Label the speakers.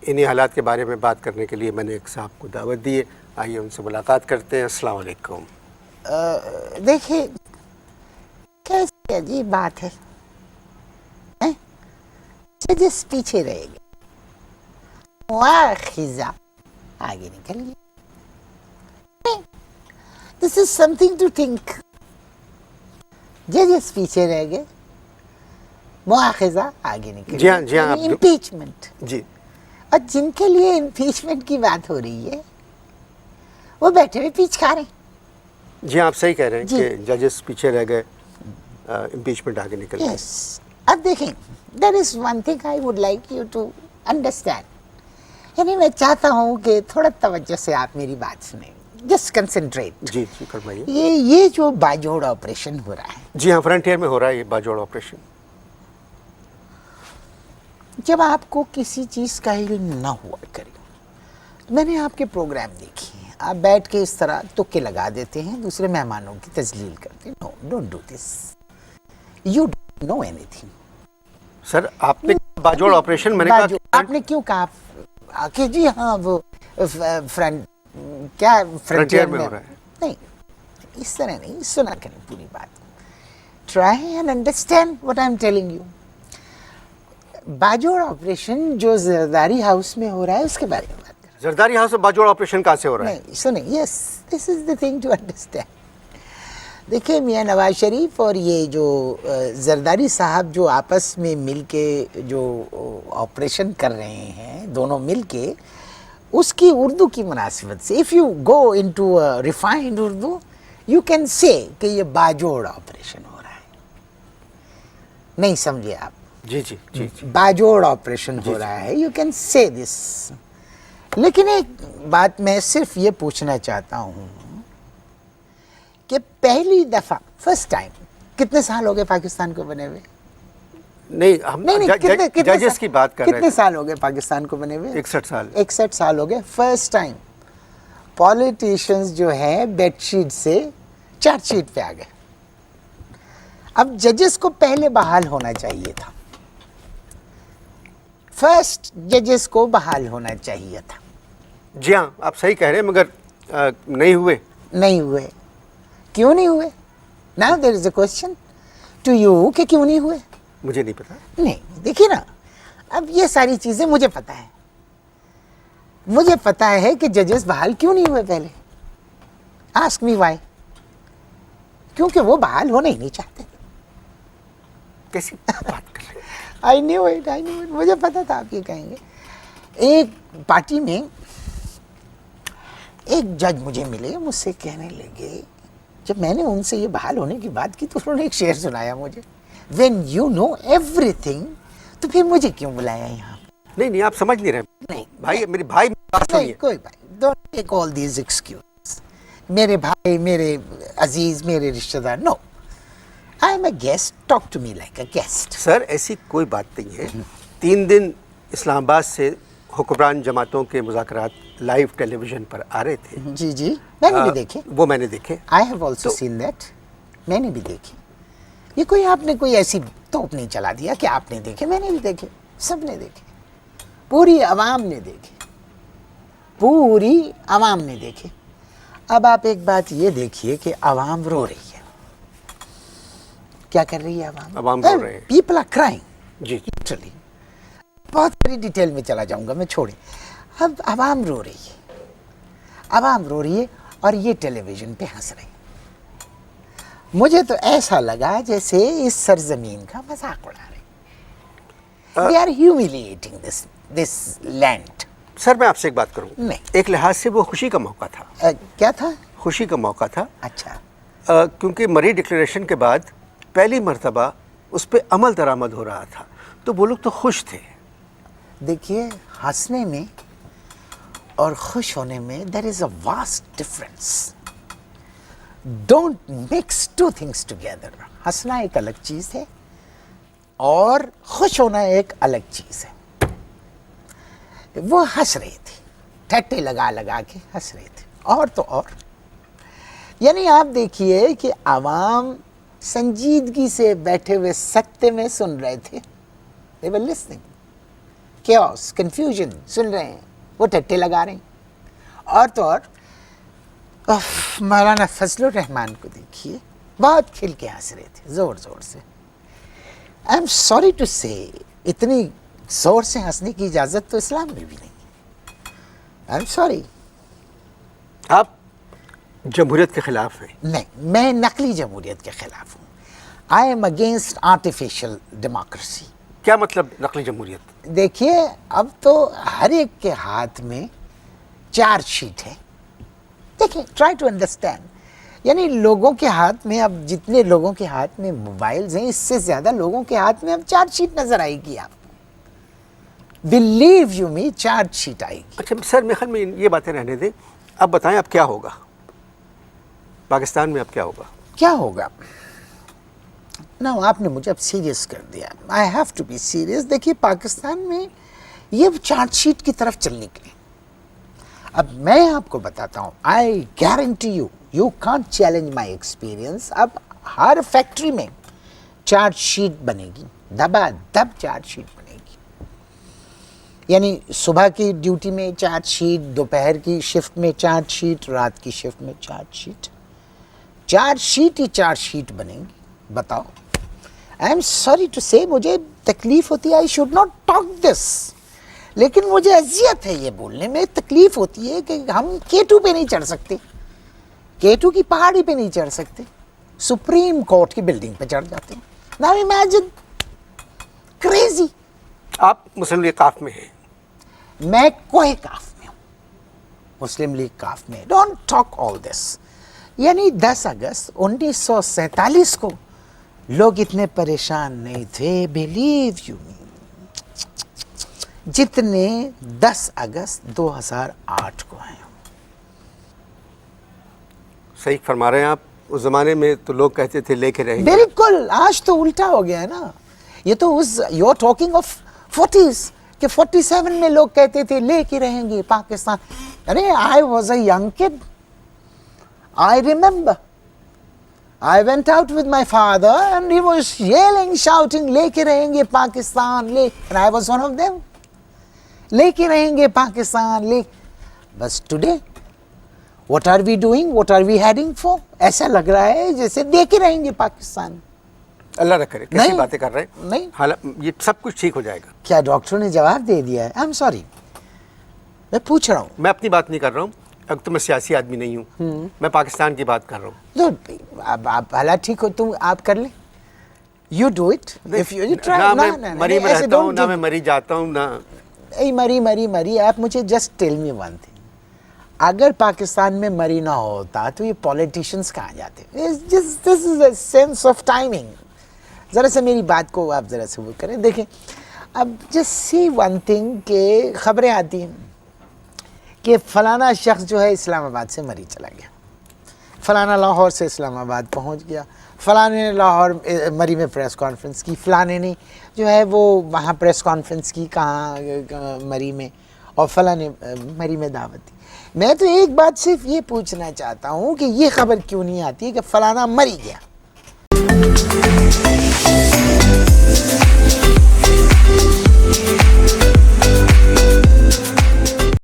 Speaker 1: انہی حالات کے بارے میں بات کرنے کے لیے میں نے ایک صاحب کو دعوت دی ہے. آئیے ان سے ملاقات کرتے ہیں. السلام علیکم.
Speaker 2: دیکھیے کیسی عجیب بات ہے, جس پیچھے رہے گا مواخذہ آگے نکل گیا. دس از سم تھنگ ٹو تھنک. جس پیچھے رہ گئے مواخذہ آگے نکل گیا.
Speaker 1: جی ہاں
Speaker 2: امپیچمنٹ.
Speaker 1: جی
Speaker 2: اور جن کے لیے امپیچمنٹ کی بات ہو رہی ہے وہ بیٹھے ہوئے پیچھ کھا رہے ہیں.
Speaker 1: جی آپ صحیح کہہ رہے ہیں کہ ججز پیچھے رہ گئے, امپیچمنٹ آگے نکل گئی.
Speaker 2: یس. اب دیکھیں, there is one thing I would like you to understand. یعنی میں چاہتا ہوں کہ تھوڑا توجہ سے آپ میری بات سنیں. Just concentrate.
Speaker 1: جی فرمائیے.
Speaker 2: یہ جو باجوڑ آپریشن ہو رہا ہے,
Speaker 1: جی ہاں فرنٹیئر میں ہو رہا ہے یہ باجوڑ آپریشن.
Speaker 2: جب آپ کو کسی چیز کا علم نہ ہوا کرے, میں نے آپ کے پروگرام دیکھے ہیں, آپ بیٹھ کے اس طرح تکے لگا دیتے ہیں, دوسرے مہمانوں کی تذلیل کرتے ہیں. No, don't do this. You don't know anything.
Speaker 1: Sir آپ نے باجوڑ آپریشن, میں نے کہا
Speaker 2: آپ نے کیوں کہا کہ جی ہاں وہ کیا فرنٹیئر میں
Speaker 1: ہو رہا ہے.
Speaker 2: نہیں, اس طرح نہیں, سنا کریں پوری بات. Try and understand what I am telling you. Bajaur operation جو زرداری ہاؤس میں ہو رہا ہے اس کے بارے میں بات کریں.
Speaker 1: زرداری ہاؤس میں باجوڑ آپریشن کہاں سے ہو رہا ہے؟
Speaker 2: نہیں سنیں, یس دس از دا تھنگ ٹو انڈرسٹینڈ. دیکھیں میاں نواز شریف اور یہ جو زرداری صاحب جو آپس میں مل کے جو آپریشن کر رہے ہیں دونوں مل کے, اس کی اردو کی مناسبت سے if you go into refined Urdu you can say کہ یہ باجوڑ آپریشن ہو رہا ہے. نہیں سمجھے آپ؟
Speaker 1: جی جی جی
Speaker 2: باجوڑ آپریشن ہو رہا ہے, یو کین سے دس. لیکن ایک بات میں صرف یہ پوچھنا چاہتا ہوں کہ پہلی دفعہ فرسٹ ٹائم کتنے سال ہو گئے پاکستان کو بنے ہوئے؟
Speaker 1: نہیں ہم ججز کی بات کر رہے ہیں.
Speaker 2: کتنے سال ہو گئے پاکستان کو بنے ہوئے؟
Speaker 1: 61 سال.
Speaker 2: 61 سال ہو گئے. فرسٹ ٹائم پولیٹیشنز جو ہیں بیڈ شیٹ سے چارج شیٹ پہ آ گئے. اب ججز کو پہلے بحال ہونا چاہیے تھا, فرسٹ ججز کو بحال ہونا چاہیے تھا.
Speaker 1: جی ہاں آپ صحیح کہہ رہے ہیں, مگر نہیں ہوئے. کیوں نہیں ہوئے؟ Now there is a question to you کہ کیوں نہیں ہوئے؟ مجھے نہیں پتا.
Speaker 2: نہیں دیکھیے نا, اب یہ ساری چیزیں مجھے پتا ہے. مجھے پتا ہے کہ ججز بحال کیوں نہیں ہوئے پہلے. Ask me why. کیونکہ وہ بحال ہونا ہی نہیں چاہتے.
Speaker 1: کیسی بات کر رہے ہیں؟
Speaker 2: I knew it. مجھے پتا تھا آپ یہ کہیں گے. ایک پارٹی میں ایک جج مجھے ملے, مجھ سے کہنے لگے, جب میں نے ان سے یہ بحال ہونے کی بات کی تو انہوں نے ایک شعر سنایا مجھے, when you know everything تو پھر مجھے کیوں بلایا یہاں؟
Speaker 1: نہیں آپ سمجھ نہیں رہے.
Speaker 2: نہیں
Speaker 1: بھائی میری بھائی بات سنیے.
Speaker 2: کوئی بھائی, don't take all these excuses. میرے بھائی, میرے عزیز, میرے رشتہ دار. No, I am a guest. Talk to me like a guest.
Speaker 1: سر ایسی کوئی بات نہیں ہے. 3 دن اسلام آباد سے حکمران جماعتوں کے مذاکرات لائیو ٹیلی ویژن پر آ رہے تھے.
Speaker 2: جی میں نے بھی دیکھے.
Speaker 1: وہ میں نے دیکھے.
Speaker 2: I have also seen that. میں نے بھی دیکھے. یہ کوئی آپ نے کوئی ایسی توپ نہیں چلا دیا کہ آپ نے دیکھے, میں نے بھی دیکھے, سب نے دیکھے, پوری عوام نے دیکھے, پوری عوام نے دیکھے. اب آپ ایک بات یہ دیکھیے کہ عوام رو رہی ہے. کیا کر رہی ہے
Speaker 1: عوام رو رہے ہیں.
Speaker 2: People are crying.
Speaker 1: جی
Speaker 2: لٹرلی. بہت ساری ڈیٹیل میں چلا جاؤں گا میں, چھوڑیں. اب عوام رو رہی ہے اور یہ ٹیلی ویژن پہ ہنس رہے ہیں. مجھے تو ایسا لگا جیسے اس سرزمین کا مذاق اڑا رہے. They are humiliating this land.
Speaker 1: سر میں آپ سے ایک بات کروں.
Speaker 2: نہیں.
Speaker 1: ایک لحاظ سے وہ خوشی کا موقع تھا.
Speaker 2: کیا تھا؟
Speaker 1: خوشی کا موقع تھا.
Speaker 2: اچھا.
Speaker 1: کیونکہ مری ڈکلیریشن کے بعد پہلی مرتبہ اس پہ عمل درآمد ہو رہا تھا, تو وہ لوگ تو خوش تھے.
Speaker 2: دیکھیے, ہنسنے میں اور خوش ہونے میں there is a vast difference. Don't mix two things together. ہنسنا ایک الگ چیز ہے اور خوش ہونا ایک الگ چیز ہے. وہ ہنس رہے تھے, ٹھٹے لگا کے ہنس رہے تھے. اور تو اور, یعنی آپ دیکھیے کہ عوام سنجیدگی سے بیٹھے ہوئے سکتے میں سن رہے تھے. They were listening. chaos, confusion سن رہے ہیں, وہ ٹٹے لگا رہے ہیں. اور تو اور مولانا فضل الرحمان کو دیکھیے, بہت کھل کے ہنس رہے تھے زور زور سے. آئی ایم سوری ٹو سے, اتنی زور سے ہنسنے کی اجازت تو اسلام میں بھی نہیں ہے. I am sorry.
Speaker 1: آپ جمہوریت کے خلاف ہیں؟
Speaker 2: نہیں, میں نقلی جمہوریت کے خلاف ہوں. I am against artificial democracy.
Speaker 1: کیا مطلب نقلی جمہوریت؟
Speaker 2: دیکھیے اب تو ہر ایک کے ہاتھ میں چارج شیٹ ہے. دیکھیں, ٹرائی ٹو انڈرسٹینڈ, یعنی لوگوں کے ہاتھ میں اب جتنے لوگوں کے ہاتھ میں موبائلز ہیں, اس سے زیادہ لوگوں کے ہاتھ میں اب چارج شیٹ نظر آئے گی. آپ believe you me, charge sheet آئے گی.
Speaker 1: اچھا سر, میرے خیال میں یہ باتیں رہنے دیں, اب بتائیں اب کیا ہوگا پاکستان میں؟ اب کیا ہوگا؟
Speaker 2: کیا ہوگا؟ نا آپ نے مجھے اب سیریس کر دیا. I have to be serious. دیکھیے پاکستان میں یہ چارج شیٹ کی طرف چل نکلے. اب میں آپ کو بتاتا ہوں, I guarantee you, you can't challenge my experience. اب ہر فیکٹری میں چارج شیٹ بنے گی, دبا دب چارج شیٹ بنے گی. یعنی صبح کی ڈیوٹی میں چارج شیٹ, دوپہر کی شفٹ میں چارج شیٹ, رات کی شفٹ میں چارج شیٹ. چارج شیٹ ہی چارج شیٹ بنے گی. بتاؤ. آئی ایم سوری ٹو سے, مجھے تکلیف ہوتی ہے, آئی شوڈ ناٹ ٹاک دس, لیکن مجھے اذیت ہے یہ بولنے میں, تکلیف ہوتی ہے کہ ہم K2 پہ نہیں چڑھ سکتے, K2 کی پہاڑی پہ نہیں چڑھ سکتے, سپریم کورٹ کی بلڈنگ پہ چڑھ جاتے ہیں. Now imagine, crazy.
Speaker 1: آپ مسلم لیگ کاف میں ہیں؟
Speaker 2: میں کوئی کاف میں ہوں, مسلم لیگ کاف میں. ڈونٹ ٹاک آل دس. یعنی 10 اگست 1947 کو لوگ اتنے پریشان نہیں تھے, بلیو یو می, جتنے 10 اگست 2008 کو ہیں.
Speaker 1: صحیح فرما رہے ہیں آپ. اس زمانے میں تو لوگ کہتے تھے لے کے رہیں گے.
Speaker 2: بالکل, آج تو الٹا ہو گیا ہے نا. یہ تو you are talking of 40s کہ 47 میں لوگ کہتے تھے لے کے رہیں گے پاکستان. ارے I was a young kid. I remember, I went out with my father and he was yelling, shouting, لے کے رہیں گے Pakistan, and I was one of them. لے کے رہیں گے پاکستان, بس today, what are we doing, what are we heading for? ایسا لگ رہا ہے جیسے دے کے رہیں گے پاکستان.
Speaker 1: اللہ نہ کرے, کیسی باتیں کر رہے ہیں.
Speaker 2: نہیں,
Speaker 1: یہ سب کچھ ٹھیک ہو جائے گا. کیا
Speaker 2: ڈاکٹروں نے جواب دے دیا ہے؟ I'm sorry, میں پوچھ رہا ہوں.
Speaker 1: میں اپنی بات نہیں کر رہا ہوں, اب تو میں سیاسی آدمی نہیں ہوں, میں پاکستان کی بات کر رہا ہوں.
Speaker 2: آپ بھلا ٹھیک ہو, تم آپ کر لیں. You do it. If you try.
Speaker 1: نہ میں مری میں رہتا ہوں, نہ میں مری جاتا ہوں, نہ
Speaker 2: مری. آپ مجھے just tell me one thing. اگر پاکستان میں مری نہ ہوتا تو یہ پولیٹیشینس کہاں جاتے؟ This is a sense of timing. ذرا سے میری بات کو آپ ذرا سے وہ کریں. دیکھیں اب just see one thing کہ خبریں آتی ہیں کہ فلانا شخص جو ہے اسلام آباد سے مری چلا گیا, فلانا لاہور سے اسلام آباد پہنچ گیا, فلانے نے لاہور مری میں پریس کانفرنس کی, فلانے نے جو ہے وہ وہاں پریس کانفرنس کی کہاں مری میں, اور فلانے مری میں دعوت دی. میں تو ایک بات صرف یہ پوچھنا چاہتا ہوں کہ یہ خبر کیوں نہیں آتی ہے کہ فلانا مری گیا.